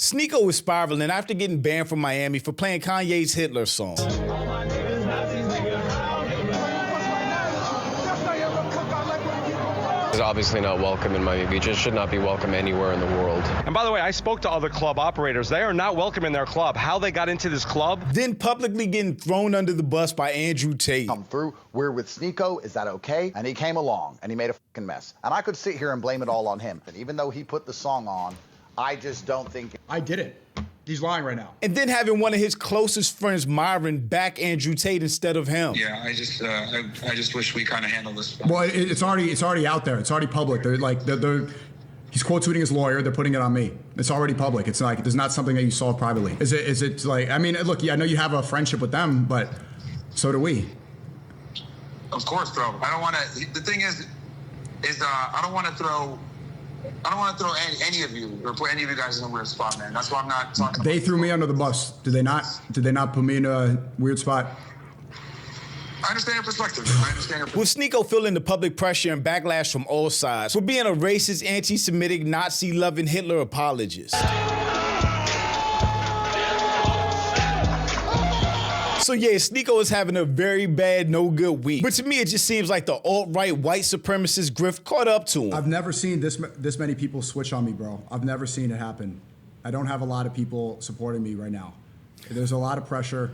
Sneako is spiraling after getting banned from Miami for playing Kanye's Hitler song. Is obviously not welcome in Miami Beach. It should not be welcome anywhere in the world. And by the way, I spoke to other club operators. They are not welcome in their club. How they got into this club? Then publicly getting thrown under the bus by Andrew Tate. Come through, we're with Sneako, is that okay? And he came along and he made a fucking mess. And I could sit here and blame it all on him. And even though he put the song on, I just don't think... I didn't. He's lying right now. And then having one of his closest friends, Myron, back Andrew Tate instead of him. Yeah, I just wish we kind of handled this. Well, it's already out there. It's already public. He's quote tweeting his lawyer. They're putting it on me. It's already public. It's like there's not something that you solve privately. Is it like? I mean, look, yeah, I know you have a friendship with them, but so do we. Of course, bro. I don't want to. The thing is I don't want to throw any of you or put any of you guys in a weird spot, man. That's why I'm not talking. They threw me under the bus. Did they not? Did they not put me in a weird spot? I understand your perspective. With Sneako feeling the public pressure and backlash from all sides for being a racist, anti-Semitic, Nazi-loving Hitler apologist. So yeah, Sneako is having a very bad, no good week. But to me, it just seems like the alt-right white supremacist grift caught up to him. I've never seen this many people switch on me, bro. I've never seen it happen. I don't have a lot of people supporting me right now. There's a lot of pressure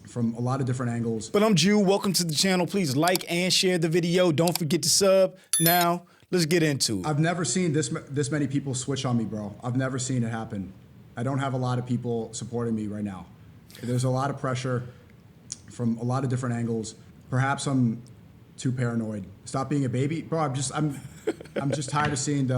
from a lot of different angles. But I'm Jew. Welcome to the channel. Please like and share the video. Don't forget to sub. Now, let's get into it. I've never seen this many people switch on me, bro. I've never seen it happen. I don't have a lot of people supporting me right now. There's a lot of pressure from a lot of different angles. Perhaps I'm too paranoid. Stop being a baby, bro. I'm just tired of seeing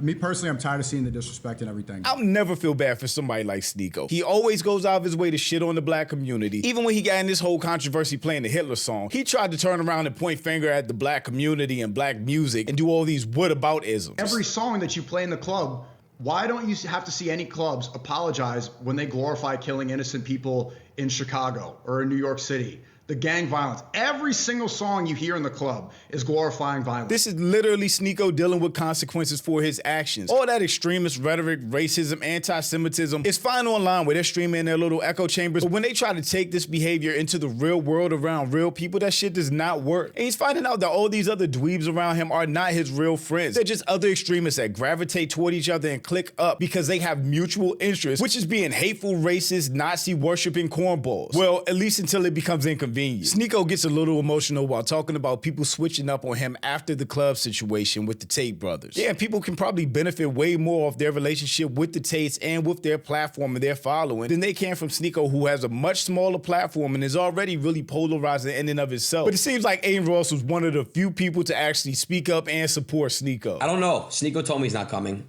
me personally, I'm tired of seeing the disrespect and everything. I'll never feel bad for somebody like Sneako. He always goes out of his way to shit on the black community. Even when he got in this whole controversy playing the Hitler song, he tried to turn around and point finger at the black community and black music and do all these what about isms. Every song that you play in the club, why don't you have to see any clubs apologize when they glorify killing innocent people in Chicago or in New York City? The gang violence. Every single song you hear in the club is glorifying violence. This is literally Sneako dealing with consequences for his actions. All that extremist rhetoric, racism, anti-Semitism is fine online where they're streaming in their little echo chambers. But when they try to take this behavior into the real world around real people, that shit does not work. And he's finding out that all these other dweebs around him are not his real friends. They're just other extremists that gravitate toward each other and click up because they have mutual interests, which is being hateful, racist, Nazi-worshipping cornballs. Well, at least until it becomes inconvenient. Sneako gets a little emotional while talking about people switching up on him after the club situation with the Tate brothers. Yeah, people can probably benefit way more off their relationship with the Tates and with their platform and their following than they can from Sneako, who has a much smaller platform and is already really polarizing in and of itself. But it seems like Aiden Ross was one of the few people to actually speak up and support Sneako. I don't know. Sneako told me he's not coming.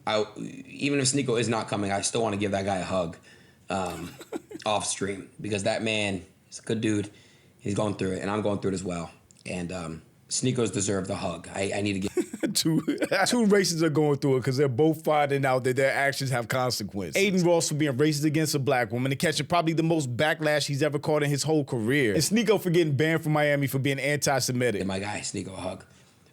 Even if Sneako is not coming, I still want to give that guy a hug off stream because that man is a good dude. He's going through it, and I'm going through it as well. And Sneako's deserve the hug. I need to get... Two races are going through it because they're both finding out that their actions have consequences. Aiden Ross for being racist against a black woman and catching probably the most backlash he's ever caught in his whole career. And Sneako for getting banned from Miami for being anti-Semitic. And my guy, Sneako, a hug.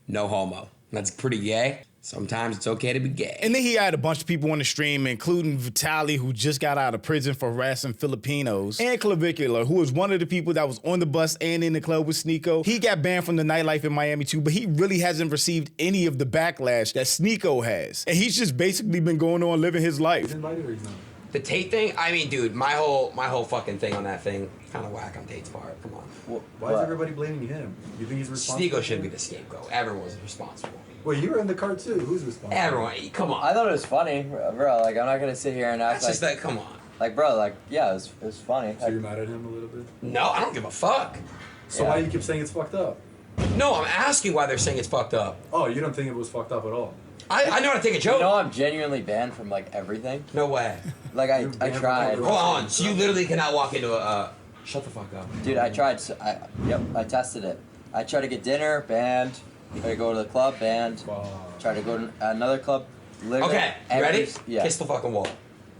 No homo. That's pretty gay. Sometimes it's okay to be gay. And then he had a bunch of people on the stream, including Vitaly, who just got out of prison for harassing Filipinos, and Clavicular, who was one of the people that was on the bus and in the club with Sneako. He got banned from the nightlife in Miami too, but he really hasn't received any of the backlash that Sneako has. And he's just basically been going on living his life. The Tate thing? I mean, dude, my whole fucking thing on that thing, kind of whack on Tate's part. Come on. Well, why is everybody blaming him? You think he's responsible? Sneako should be the scapegoat. Everyone's responsible. Well, you were in the car too. Who's responsible? Everyone, come on. I thought it was funny, bro. Like, I'm not gonna sit here and act That's just that, come on. Like, bro, like, yeah, it was funny. So you're mad at him a little bit? No, I don't give a fuck. So why do you keep saying it's fucked up? No, I'm asking why they're saying it's fucked up. Oh, you don't think it was fucked up at all? I know how to take a joke. You know I'm genuinely banned from, like, everything? No way. Like, I tried. Hold on, so you literally cannot walk into a... Shut the fuck up. Dude, I tried. Yep, I tested it. I tried to get dinner, banned. Tried to go to the club, banned. Tried to go to another club. Okay, you ready? Yeah. Kiss the fucking wall.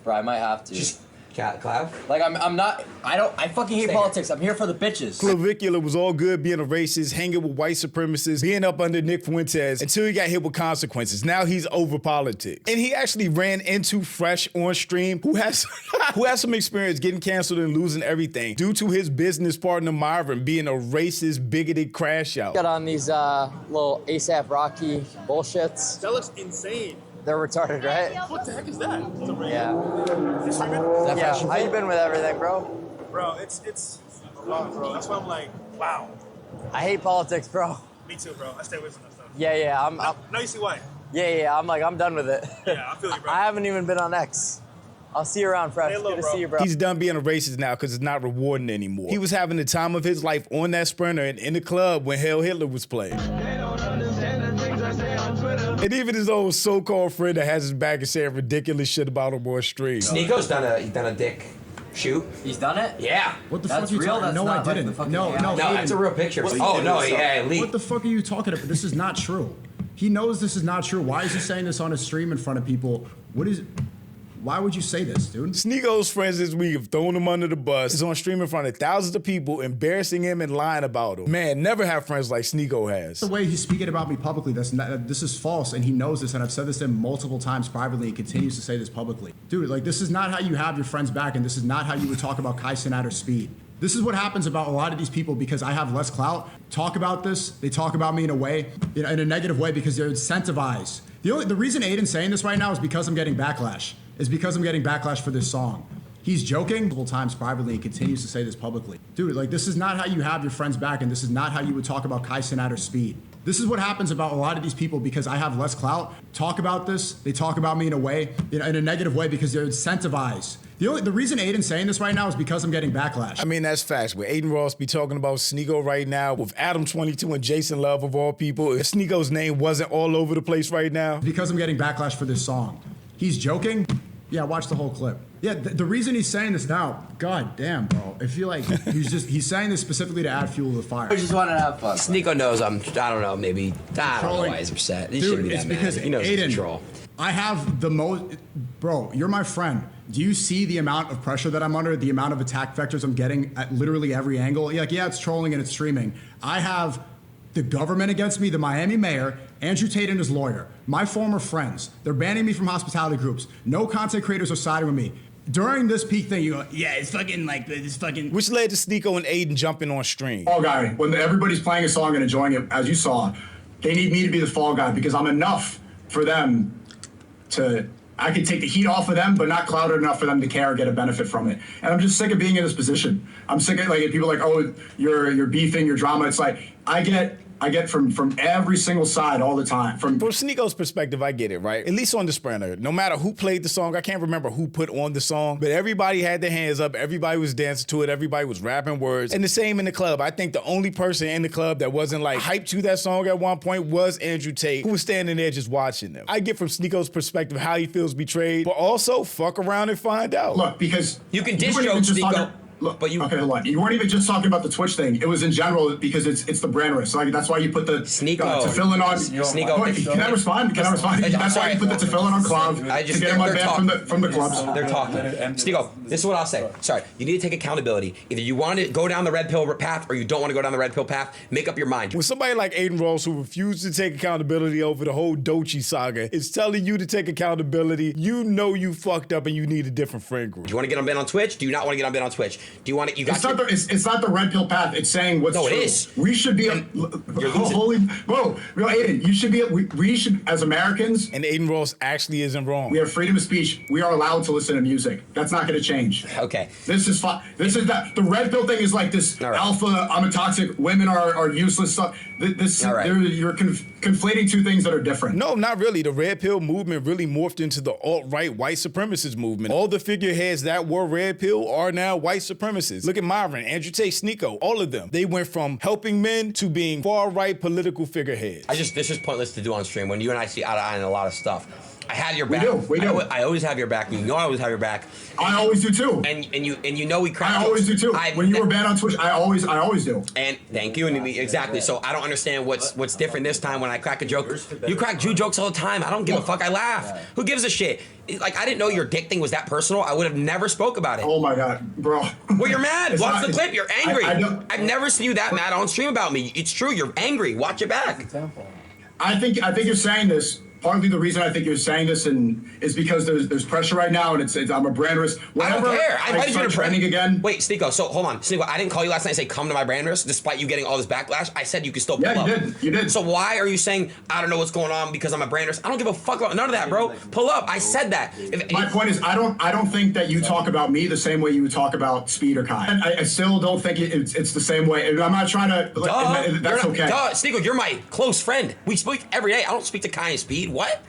Bro, I might have to. Just Cloud? Like I fucking hate politics. I'm here for the bitches. Clavicular was all good being a racist, hanging with white supremacists, being up under Nick Fuentes until he got hit with consequences. Now he's over politics. And he actually ran into Fresh on stream, who has some experience getting canceled and losing everything due to his business partner Myron being a racist, bigoted crash out. Got on these little ASAP Rocky bullshits. That looks insane. They're retarded, right? What the heck is that? It's a rain. Yeah. Is it streaming? Yeah. How you been with everything, bro? Bro, it's a lot, bro. That's why I'm like, wow. I hate politics, bro. Me too, bro. I stay away from that stuff. Yeah. I'm now you see why. Yeah. I'm done with it. Yeah, I feel you, bro. I haven't even been on X. I'll see you around, Fresh. Good to see you, bro. He's done being a racist now because it's not rewarding anymore. He was having the time of his life on that Sprinter and in the club when Hail Hitler was playing. And even his old so-called friend that has his back and saying ridiculous shit about him on stream. Sneako's done a dick shoot. He's done it? Yeah. What the That's fuck are you real? talking? That's No, not I like didn't. the fucking No, AI. no, No, Aiden. it's a real picture. What's Oh, he no, doing? yeah, leak. What the fuck are you talking about? This is not true. He knows this is not true. Why is he saying this on his stream in front of people? Why would you say this, dude? Sneako's friends this week have thrown him under the bus. He's on stream in front of thousands of people, embarrassing him and lying about him. Man, never have friends like Sneako has. The way he's speaking about me publicly, this is false, and he knows this, and I've said this to him multiple times privately, and continues to say this publicly. Dude, like, this is not how you have your friends back, and this is not how you would talk about Kai Cenat or Speed. This is what happens about a lot of these people because I have less clout. Talk about this. They talk about me in a negative way because they're incentivized. The reason Aiden's saying this right now is because I'm getting backlash. Is because I'm getting backlash for this song. He's joking multiple times privately and continues to say this publicly. Dude, like, this is not how you have your friends back, and this is not how you would talk about Kai Cenat or Speed. This is what happens about a lot of these people because I have less clout. Talk about this. They talk about me in a negative way because they're incentivized. The reason Aiden's saying this right now is because I'm getting backlash. I mean, that's facts. With Aiden Ross be talking about Sneako right now, with Adam 22 and Jason Love of all people, if Sneako's name wasn't all over the place right now. Because I'm getting backlash for this song. He's joking? Yeah, watch the whole clip. Yeah, the reason he's saying this now, god damn, bro. I feel like he's saying this specifically to add fuel to the fire. I just wanted to have fun. Sneako knows I don't know, maybe, I don't know why he's upset. He shouldn't be that mad. He knows it's a troll. I have the most, bro, you're my friend. Do you see the amount of pressure that I'm under, the amount of attack vectors I'm getting at literally every angle? Like, yeah, it's trolling and it's streaming. I have the government against me, the Miami mayor, Andrew Tate and his lawyer, my former friends. They're banning me from hospitality groups. No content creators are siding with me. During this peak thing, you go, yeah, it's fucking like this fucking. Which led to Sneako and Aiden jumping on stream. Fall guy. When everybody's playing a song and enjoying it, as you saw, they need me to be the fall guy because I'm enough for them to. I can take the heat off of them, but not clouded enough for them to care or get a benefit from it. And I'm just sick of being in this position. I'm sick of like people are like, oh, you're beefing, you're drama. It's like I get from every single side all the time. From Sneako's perspective, I get it, right? At least on the Sprinter. No matter who played the song, I can't remember who put on the song, but everybody had their hands up, everybody was dancing to it, everybody was rapping words. And the same in the club. I think the only person in the club that wasn't like hyped to that song at one point was Andrew Tate, who was standing there just watching them. I get from Sneako's perspective how he feels betrayed, but also fuck around and find out. Look, because you can diss joke Sneako. Look, but okay, hold on. You weren't even just talking about the Twitch thing. It was in general because it's the brand risk. Like that's why you put the Sneako to fill in on. Sneako. Can I respond? That's why you put the to fill in on Cloud to get him banned from the clubs. They're talking. Sneako, this is what I'll say. Sorry, you need to take accountability. Either you want to go down the red pill path or you don't want to go down the red pill path. Make up your mind. When somebody like Aiden Ross, who refused to take accountability over the whole Doechii saga, is telling you to take accountability, you know you fucked up and you need a different friend group. Do you want to get on banned on Twitch? Do you not want to get on banned on Twitch? Do you want to? You got. It's not the red pill path. It's saying what's true. No, it is. We should be. Holy, whoa, real Aiden. You should be. We should, as Americans. And Aiden Ross actually isn't wrong. We have freedom of speech. We are allowed to listen to music. That's not going to change. Okay. This is fine. This is that. The red pill thing is like this alpha. I'm a toxic. Women are useless stuff. This. You're conflating two things that are different. No, not really. The red pill movement really morphed into the alt-right white supremacist movement. All the figureheads that were red pill are now white supremacists. Look at Myron, Andrew Tate, Sneako, all of them. They went from helping men to being far-right political figureheads. This is pointless to do on stream when you and I see eye to eye on a lot of stuff. I had your back. We do. I always have your back. You know I always have your back. I always do too. And you know we crack. I always do too. When you were banned on Twitch, I always do. And thank you. And exactly. So I don't understand what's different this time when I crack a joke. You crack Jew jokes all the time. I don't give a fuck. I laugh. Who gives a shit? Like, I didn't know your dick thing was that personal. I would have never spoke about it. Oh my God, bro. Well, you're mad. Watch the clip. You're angry. I've never seen you that mad on stream about me. It's true. You're angry. Watch it back. I think you're saying this. Partly the reason I think you're saying this is because there's pressure right now, and it's I'm a brand risk. I don't care. I invited you to trending again. Wait, Sneako. So hold on, Sneako. I didn't call you last night and say come to my brand risk, despite you getting all this backlash. I said you could still pull up. Yeah, you did. So why are you saying I don't know what's going on because I'm a brand risk? I don't give a fuck about none of that, bro. Pull up. I said that. My point is I don't think that you talk about me the same way you would talk about Speed or Kai. I still don't think it's the same way. I'm not trying to. That's okay. Sneako, you're my close friend. We speak every day. I don't speak to Kai and Speed. What?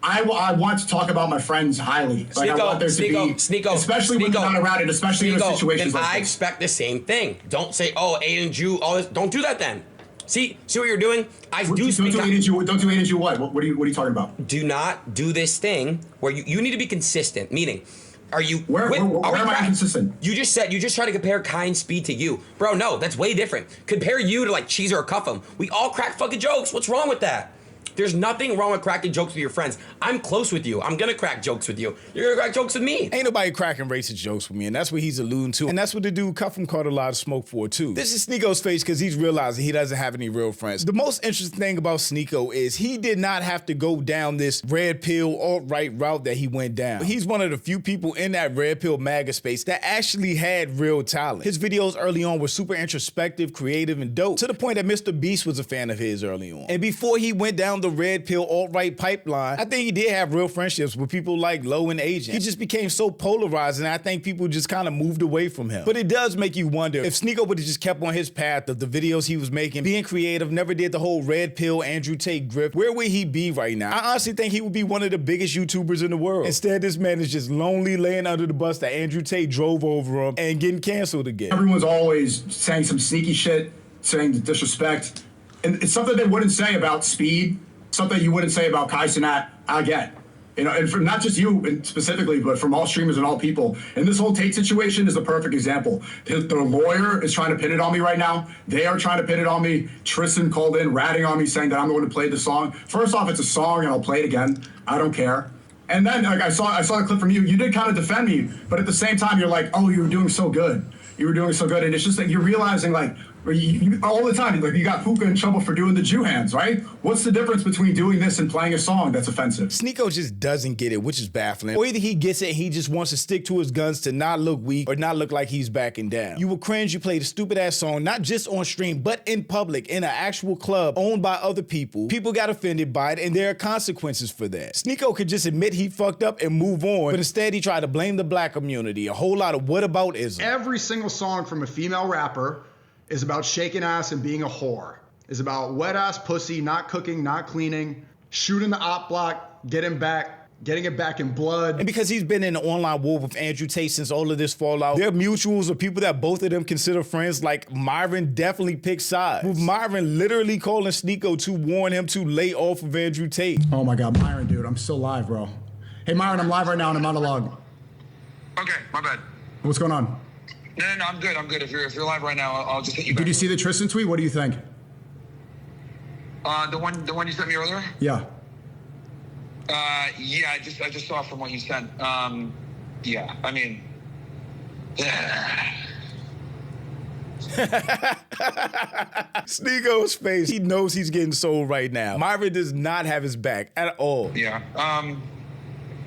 I want to talk about my friends highly. Like, I want there to be, especially when they're not around, and especially in situations like this. I expect the same thing. Don't say, oh, Aiden Jew, all this. Don't do that then. See what you're doing? Don't do Aiden Jew what? What are you talking about? Do not do this thing where you need to be consistent. Meaning, are you? Where am I inconsistent? You just try to compare Kai and Speed to you, bro. No, that's way different. Compare you to like Cheezer or Cuff'em. We all crack fucking jokes. What's wrong with that? There's nothing wrong with cracking jokes with your friends. I'm close with you. I'm gonna crack jokes with you. You're gonna crack jokes with me. Ain't nobody cracking racist jokes with me, and that's what he's alluding to. And that's what the dude Cuff'em caught a lot of smoke for, too. This is Sneako's face because he's realizing he doesn't have any real friends. The most interesting thing about Sneako is he did not have to go down this red pill alt-right route that he went down. He's one of the few people in that red pill MAGA space that actually had real talent. His videos early on were super introspective, creative, and dope, to the point that Mr. Beast was a fan of his early on. And before he went down the red pill alt-right pipeline, I think he did have real friendships with people like Low and Agent. He just became so polarized, and I think people just kind of moved away from him. But it does make you wonder if Sneako would have just kept on his path of the videos he was making, being creative, never did the whole red pill Andrew Tate grift, where would he be right now? I honestly think he would be one of the biggest YouTubers in the world. Instead, this man is just lonely, laying under the bus that Andrew Tate drove over him and getting canceled again. Everyone's always saying some sneaky shit, saying disrespect, and it's something they wouldn't say about Speed. Something you wouldn't say about Kai Cenat, I get. You know, and from not just you specifically, but from all streamers and all people. And this whole Tate situation is the perfect example. The lawyer is trying to pin it on me right now. They are trying to pin it on me. Tristan called in, ratting on me, saying that I'm the one who played the song. First off, it's a song, and I'll play it again. I don't care. And then, like, I saw a clip from you. You did kind of defend me, but at the same time, you're like, oh, you were doing so good. You were doing so good. And it's just like you're realizing, like, all the time, like, you got Puka in trouble for doing the Jew hands, right? What's the difference between doing this and playing a song that's offensive? Sneako just doesn't get it, which is baffling. Or either he gets it, he just wants to stick to his guns to not look weak or not look like he's backing down. You will cringe, you played a stupid ass song, not just on stream, but in public, in an actual club owned by other people. People got offended by it, and there are consequences for that. Sneako could just admit he fucked up and move on, but instead he tried to blame the black community, a whole lot of whataboutism. Every single song from a female rapper is about shaking ass and being a whore. Is about wet ass pussy, not cooking, not cleaning, shooting the op block, getting it back in blood. And because he's been in an online war with Andrew Tate since all of this fallout, their mutuals or people that both of them consider friends, like Myron, definitely pick sides. With Myron literally calling Sneako to warn him to lay off of Andrew Tate. Oh my God, Myron, dude, I'm still live, bro. Hey, Myron, I'm live right now in a monologue. Okay, my bad. What's going on? No, I'm good. If you're live right now, I'll just hit you back. Did you see the Tristan tweet? What do you think? The one you sent me earlier? Yeah. Yeah, I just saw from what you sent. Yeah, I mean. Sneako's face. He knows he's getting sold right now. Myron does not have his back at all. Yeah.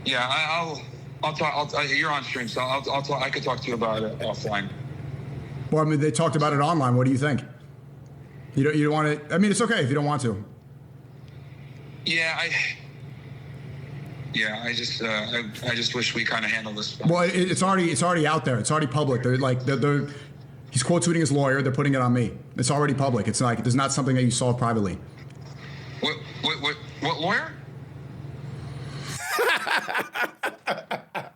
Yeah. I'll talk. You're on stream, so I'll talk. I could talk to you about it offline. Well, I mean, they talked about it online. What do you think? You don't want to. I mean, it's okay if you don't want to. Yeah, I just wish we kind of handled this. Well, it's already out there. It's already public. He's quote tweeting his lawyer. They're putting it on me. It's already public. It's like there's not something that you solve privately. What lawyer?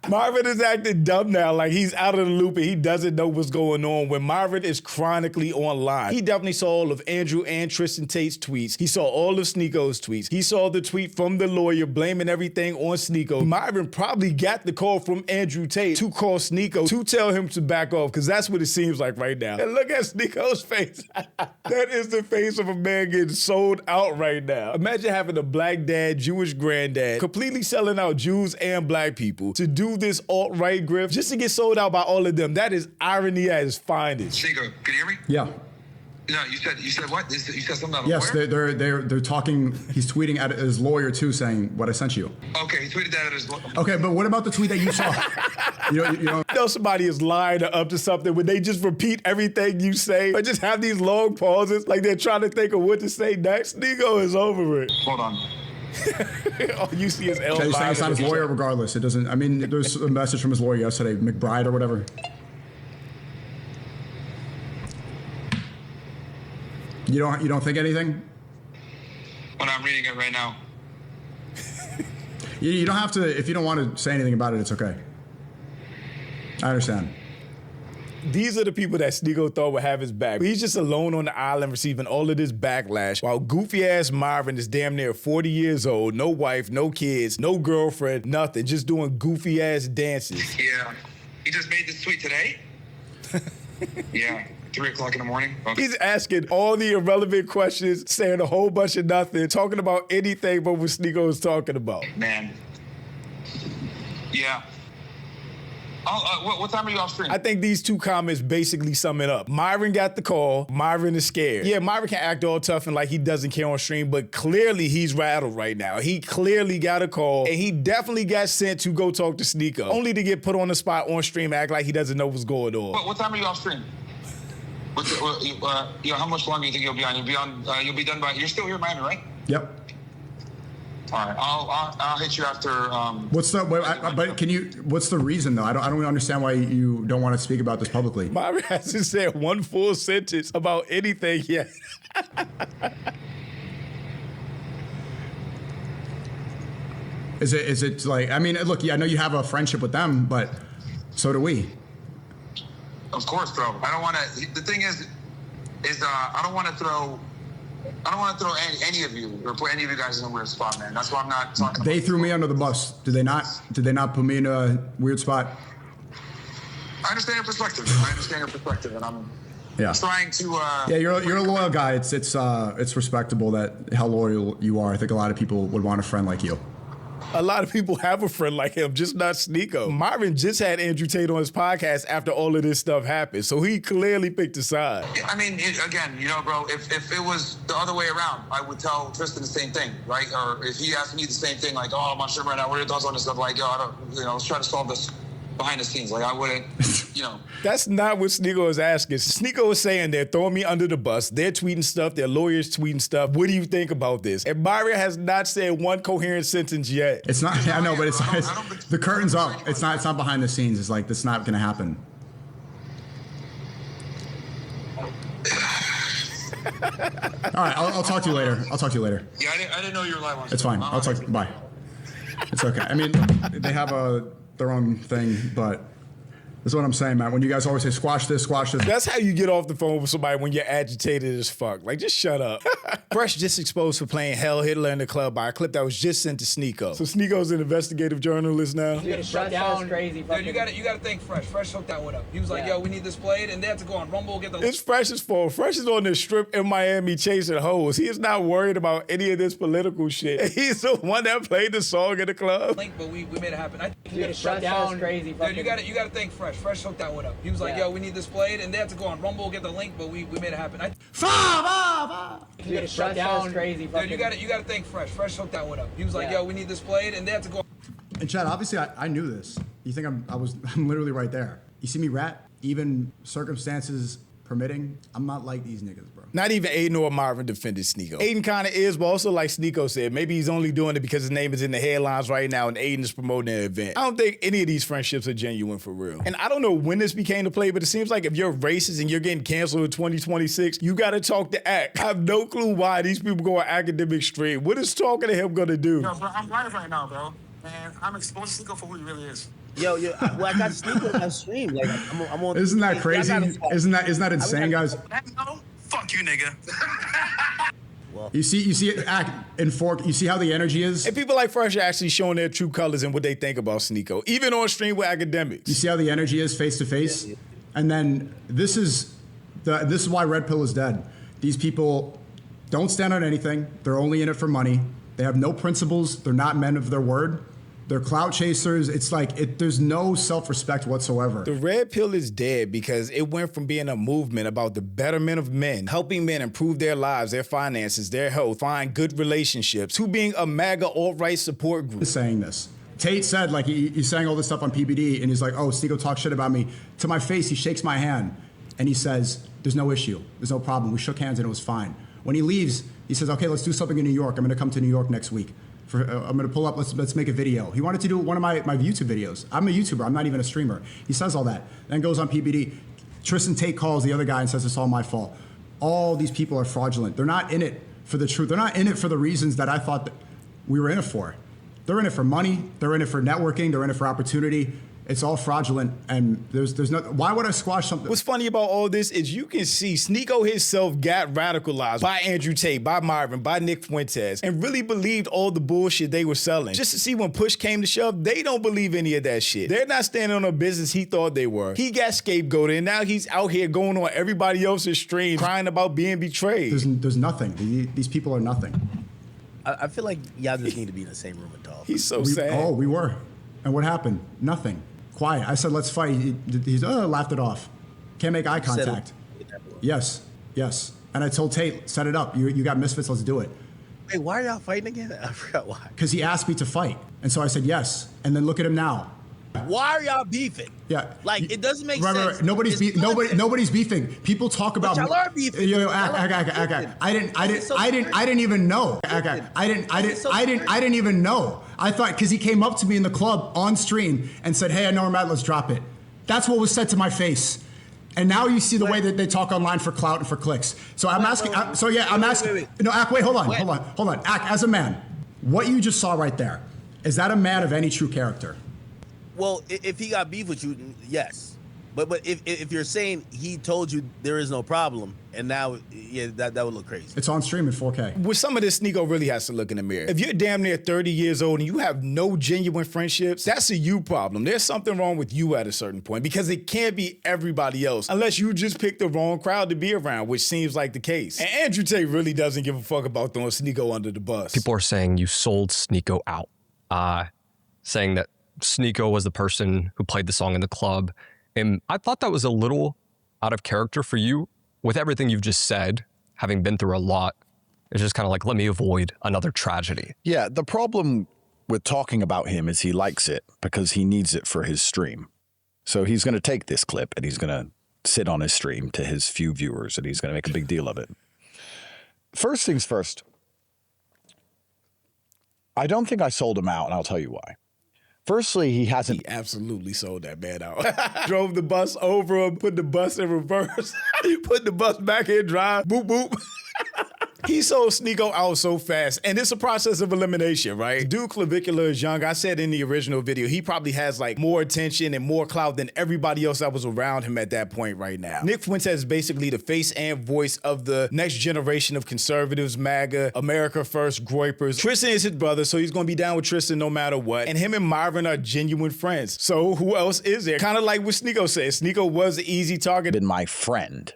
Myron is acting dumb now, like he's out of the loop and he doesn't know what's going on when Myron is chronically online. He definitely saw all of Andrew and Tristan Tate's tweets. He saw all of Sneako's tweets. He saw the tweet from the lawyer blaming everything on Sneako. Myron probably got the call from Andrew Tate to call Sneako to tell him to back off, because that's what it seems like right now. And look at Sneako's face. That is the face of a man getting sold out right now. Imagine having a black dad, Jewish granddad, completely selling out Jews and black people to do this alt-right grift just to get sold out by all of them. That is irony at its finest. Sneako, can you hear me? Yeah. No, you said what? You said something about a Yes, lawyer? they're talking. He's tweeting at his lawyer too, saying what I sent you. Okay, he tweeted that at his lawyer. Okay, but what about the tweet that you saw? you know, somebody is lying or up to something when they just repeat everything you say, or just have these long pauses like they're trying to think of what to say next. Sneako is over it. Hold on. All you see is L. Okay, he's saying it's not his lawyer, regardless. It doesn't. I mean, there's a message from his lawyer yesterday, McBride or whatever. You don't think anything? When I'm reading it right now. You don't have to. If you don't want to say anything about it, it's okay. I understand. These are the people that Sneako thought would have his back. He's just alone on the island receiving all of this backlash, while goofy-ass Myron is damn near 40 years old, no wife, no kids, no girlfriend, nothing, just doing goofy-ass dances. Yeah. He just made this tweet today? Yeah. 3 o'clock in the morning. Okay. He's asking all the irrelevant questions, saying a whole bunch of nothing, talking about anything but what Sneako is talking about. Man. Yeah. What time are you off stream? I think these two comments basically sum it up. Myron got the call. Myron is scared. Yeah, Myron can act all tough and like he doesn't care on stream, but clearly he's rattled right now. He clearly got a call, and he definitely got sent to go talk to Sneako, only to get put on the spot on stream, act like he doesn't know what's going on. What time are you off stream? How much longer do you think you'll be on? You'll be done by. You're still here in Miami, right? Yep. All right, I'll hit you after. What's the? But can you? What's the reason though? I don't really understand why you don't want to speak about this publicly. Myron hasn't said one full sentence about anything yet. Is it like? I mean, look, I know you have a friendship with them, but so do we. Of course, bro. I don't want to. The thing is I don't want to throw any of you or put any of you guys in a weird spot, man. That's why I'm not talking. They threw me under the bus. Did they not? Did they not put me in a weird spot? I understand your perspective. And I'm trying to. Yeah, you're a loyal guy. It's respectable that how loyal you are. I think a lot of people would want a friend like you. A lot of people have a friend like him, just not Sneako. Myron just had Andrew Tate on his podcast after all of this stuff happened, so he clearly picked a side. I mean, again, bro, if it was the other way around, I would tell Tristan the same thing, right? Or if he asked me the same thing, like, oh, I'm on stream right now, what are your thoughts on this stuff? Like, let's try to solve this behind the scenes. Like, I wouldn't, That's not what Sneako is asking. Sneako is saying they're throwing me under the bus. They're tweeting stuff. Their lawyers tweeting stuff. What do you think about this? And Myron has not said one coherent sentence yet. It's not. I know, but it's the curtain's up. It's not behind the scenes. It's like, that's not going to happen. All right, I'll talk to you later. Yeah, I didn't know you were live on. It's fine. I'll talk. Bye. It's okay. I mean, they have their own thing, but that's what I'm saying, man. When you guys always say squash this. That's how you get off the phone with somebody when you're agitated as fuck. Like, just shut up. Fresh just exposed for playing Hell Hitler in the club by a clip that was just sent to Sneako. So Sneako's an investigative journalist now. Dude, shut down. Crazy. Dude, you gotta thank Fresh. Fresh hooked that one up. He was like, yo, we need this played, and they have to go on Rumble, get the... It's Fresh's fault. Fresh is on the strip in Miami chasing hoes. He is not worried about any of this political shit. He's the one that played the song in the club. But we made it happen. Dude, shut down. Crazy. Dude, you gotta thank Fresh. Fresh hooked that one up. He was like, yo, we need this played, and they have to go on Rumble, get the link, but we made it happen. Dude, shut down. Crazy. Dude, you gotta thank Fresh. Fresh hooked that one up. He was like, yo, we need this played, and they have to go. And Chad, obviously, I knew this. You think I'm literally right there. You see me rat, even circumstances permitting. I'm not like these niggas, bro. Not even Aiden or Myron defended Sneako. Aiden kind of is, but also like Sneako said, maybe he's only doing it because his name is in the headlines right now and Aiden is promoting an event. I don't think any of these friendships are genuine for real. And I don't know when this became the play, but it seems like if you're racist and you're getting canceled in 2026, you got to talk to ACT. I have no clue why these people go on academic stream. What is talking to him going to do? Yo, bro, I'm live right now, bro. And I'm exposing Sneako for who he really is. Yo, I got Sneako on my stream. Like, I'm on. Isn't that crazy? Isn't that insane, guys? Fuck you, nigga. You see it act in Fork. You see how the energy is. And people like Fresh are actually showing their true colors and what they think about Sneako, even on stream with academics. You see how the energy is face to face, and then this is why Red Pill is dead. These people don't stand on anything. They're only in it for money. They have no principles. They're not men of their word. They're clout chasers. It's like there's no self-respect whatsoever. The Red Pill is dead because it went from being a movement about the betterment of men, helping men improve their lives, their finances, their health, find good relationships, to being a MAGA alt-right support group. Saying this. Tate said, like, he's saying all this stuff on PBD, and he's like, oh, Sneako talks shit about me. To my face, he shakes my hand, and he says, there's no issue. There's no problem. We shook hands, and it was fine. When he leaves, he says, okay, let's do something in New York. I'm going to come to New York next week. I'm going to pull up, let's make a video. He wanted to do one of my YouTube videos. I'm a YouTuber. I'm not even a streamer. He says all that. Then goes on PBD. Tristan Tate calls the other guy and says it's all my fault. All these people are fraudulent. They're not in it for the truth. They're not in it for the reasons that I thought that we were in it for. They're in it for money. They're in it for networking. They're in it for opportunity. It's all fraudulent, and there's no. Why would I squash something? What's funny about all this is you can see Sneako himself got radicalized by Andrew Tate, by Myron, by Nick Fuentes, and really believed all the bullshit they were selling. Just to see when push came to shove, they don't believe any of that shit. They're not standing on a business he thought they were. He got scapegoated, and now he's out here going on everybody else's stream, crying about being betrayed. There's nothing. These people are nothing. I feel like y'all just need to be in the same room and talk. He's so sad. Oh, we were. And what happened? Nothing. Quiet. I said, let's fight. He's laughed it off. Can't make eye contact. Yes. And I told Tate, set it up. You got misfits, let's do it. Wait, why are y'all fighting again? I forgot why. Because he asked me to fight. And so I said yes. And then look at him now. Why are y'all beefing? Yeah. Like, it doesn't make sense. Right. Nobody's beefing. People talk about. But y'all are beefing. I didn't even know. I didn't even know. I thought, because he came up to me in the club on stream and said, hey, I know we're mad, let's drop it. That's what was said to my face. And now you see the way that they talk online for clout and for clicks. So I'm asking. No, Ak, wait, hold on. Ak, as a man, what you just saw right there, is that a man of any true character? Well, if he got beef with you, yes. But if you're saying he told you there is no problem, and now, yeah, that would look crazy. It's on stream in 4K. With some of this, Sneako really has to look in the mirror. If you're damn near 30 years old and you have no genuine friendships, that's a you problem. There's something wrong with you at a certain point, because it can't be everybody else unless you just pick the wrong crowd to be around, which seems like the case. And Andrew Tate really doesn't give a fuck about throwing Sneako under the bus. People are saying you sold Sneako out, saying that Sneako was the person who played the song in the club. And I thought that was a little out of character for you. With everything you've just said, having been through a lot, it's just kind of like, let me avoid another tragedy. Yeah, the problem with talking about him is he likes it because he needs it for his stream. So he's going to take this clip and he's going to sit on his stream to his few viewers and he's going to make a big deal of it. First things first, I don't think I sold him out, and I'll tell you why. Firstly, he absolutely sold that man out. Drove the bus over him, put the bus in reverse, put the bus back in drive, boop, boop. He sold Sneako out so fast, and it's a process of elimination, right? Dude Clavicular is young. I said in the original video, he probably has like more attention and more clout than everybody else that was around him at that point right now. Nick Fuentes is basically the face and voice of the next generation of conservatives, MAGA, America First, Groypers. Tristan is his brother, so he's gonna be down with Tristan no matter what. And him and Myron are genuine friends. So who else is there? Kind of like what Sneako said. Sneako was the easy target. Been my friend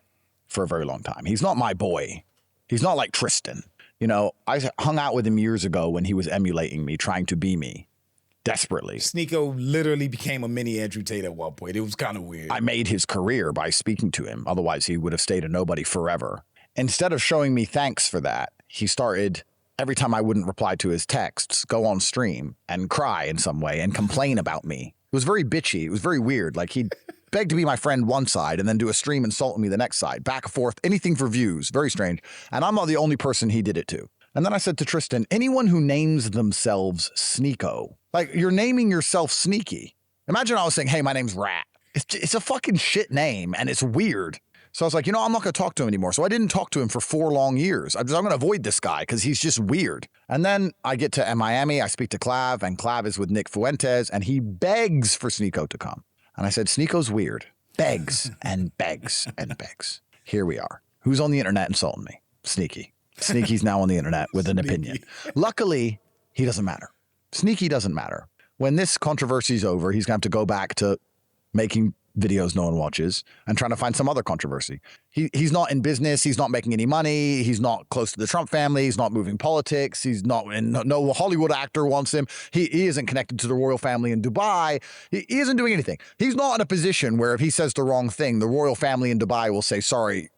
for a very long time. He's not my boy. He's not like Tristan. You know, I hung out with him years ago when he was emulating me, trying to be me, desperately. Sneako literally became a mini Andrew Tate at one point. It was kind of weird. I made his career by speaking to him. Otherwise, he would have stayed a nobody forever. Instead of showing me thanks for that, he started, every time I wouldn't reply to his texts, go on stream and cry in some way and complain about me. It was very bitchy. It was very weird. Like, he'd beg to be my friend one side and then do a stream insulting me the next side, back and forth, anything for views. Very strange. And I'm not the only person he did it to. And then I said to Tristan, anyone who names themselves Sneako, like, you're naming yourself Sneaky. Imagine I was saying, hey, my name's Rat. It's a fucking shit name and it's weird. So I was like, you know, I'm not going to talk to him anymore. So I didn't talk to him for 4 long years. I'm going to avoid this guy because he's just weird. And then I get to Miami. I speak to Clav, and Clav is with Nick Fuentes, and he begs for Sneako to come. And I said, Sneako's weird. Begs and begs and begs. Here we are. Who's on the internet insulting me? Sneaky. Sneaky's now on the internet with an opinion. Luckily, he doesn't matter. Sneaky doesn't matter. When this controversy's over, he's going to have to go back to making videos no one watches and trying to find some other controversy. He's not in business. He's not making any money. He's not close to the Trump family. He's not moving politics. He's not, and no Hollywood actor wants him. He isn't connected to the royal family in Dubai. He isn't doing anything. He's not in a position where if he says the wrong thing, the royal family in Dubai will say, sorry,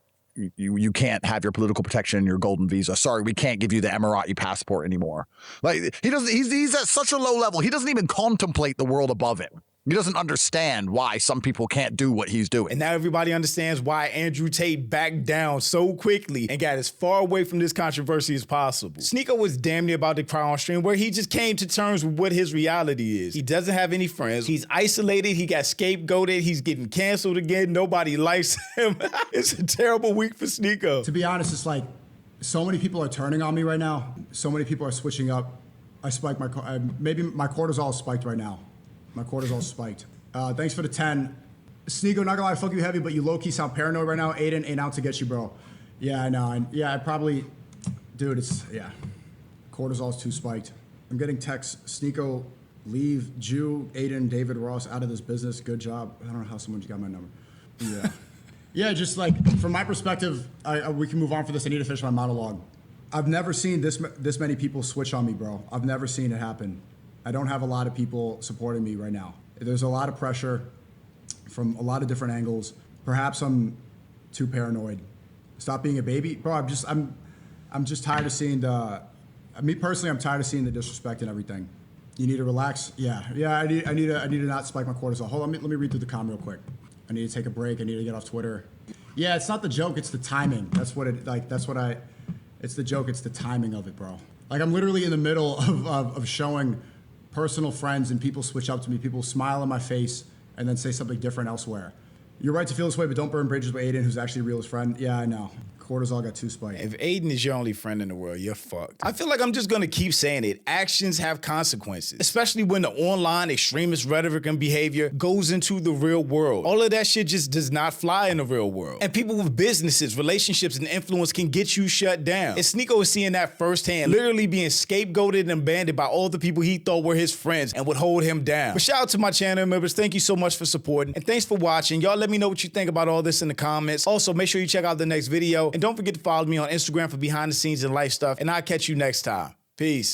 you can't have your political protection and your golden visa. Sorry, we can't give you the Emirati passport anymore. Like he's at such a low level. He doesn't even contemplate the world above him. He doesn't understand why some people can't do what he's doing. And now everybody understands why Andrew Tate backed down so quickly and got as far away from this controversy as possible. Sneako was damn near about to cry on stream, where he just came to terms with what his reality is. He doesn't have any friends. He's isolated. He got scapegoated. He's getting canceled again. Nobody likes him. It's a terrible week for Sneako. To be honest, it's like so many people are turning on me right now. So many people are switching up. I spiked maybe my cortisol is spiked right now. My cortisol spiked. Thanks for the 10. Sneako, not gonna lie, fuck you heavy, but you low-key sound paranoid right now. Aiden ain't out to get you, bro. Yeah, I know. I probably, dude, cortisol's too spiked. I'm getting texts. Sneako, leave Jew, Aiden, David Ross out of this business. Good job. I don't know how someone just got my number. Yeah. Yeah, just like, from my perspective, we can move on for this. I need to finish my monologue. I've never seen this many people switch on me, bro. I've never seen it happen. I don't have a lot of people supporting me right now. There's a lot of pressure from a lot of different angles. Perhaps I'm too paranoid. Stop being a baby, bro. I'm just tired of seeing me personally. I'm tired of seeing the disrespect and everything. You need to relax. Yeah. I need to not spike my cortisol. Hold on, let me read through the comment real quick. I need to take a break. I need to get off Twitter. Yeah, it's not the joke. It's the timing. It's the joke. It's the timing of it, bro. Like I'm literally in the middle of showing personal friends, and people switch up to me. People smile in my face and then say something different elsewhere. You're right to feel this way, but don't burn bridges with Aiden, who's actually a realist friend. Yeah, I know. Cortisol got too spiked. If Aiden is your only friend in the world, you're fucked. I feel like I'm just gonna keep saying it. Actions have consequences, especially when the online extremist rhetoric and behavior goes into the real world. All of that shit just does not fly in the real world. And people with businesses, relationships, and influence can get you shut down. And Sneako is seeing that firsthand, literally being scapegoated and abandoned by all the people he thought were his friends and would hold him down. But shout out to my channel members. Thank you so much for supporting. And thanks for watching. Y'all let me know what you think about all this in the comments. Also, make sure you check out the next video. And don't forget to follow me on Instagram for behind the scenes and life stuff. And I'll catch you next time. Peace.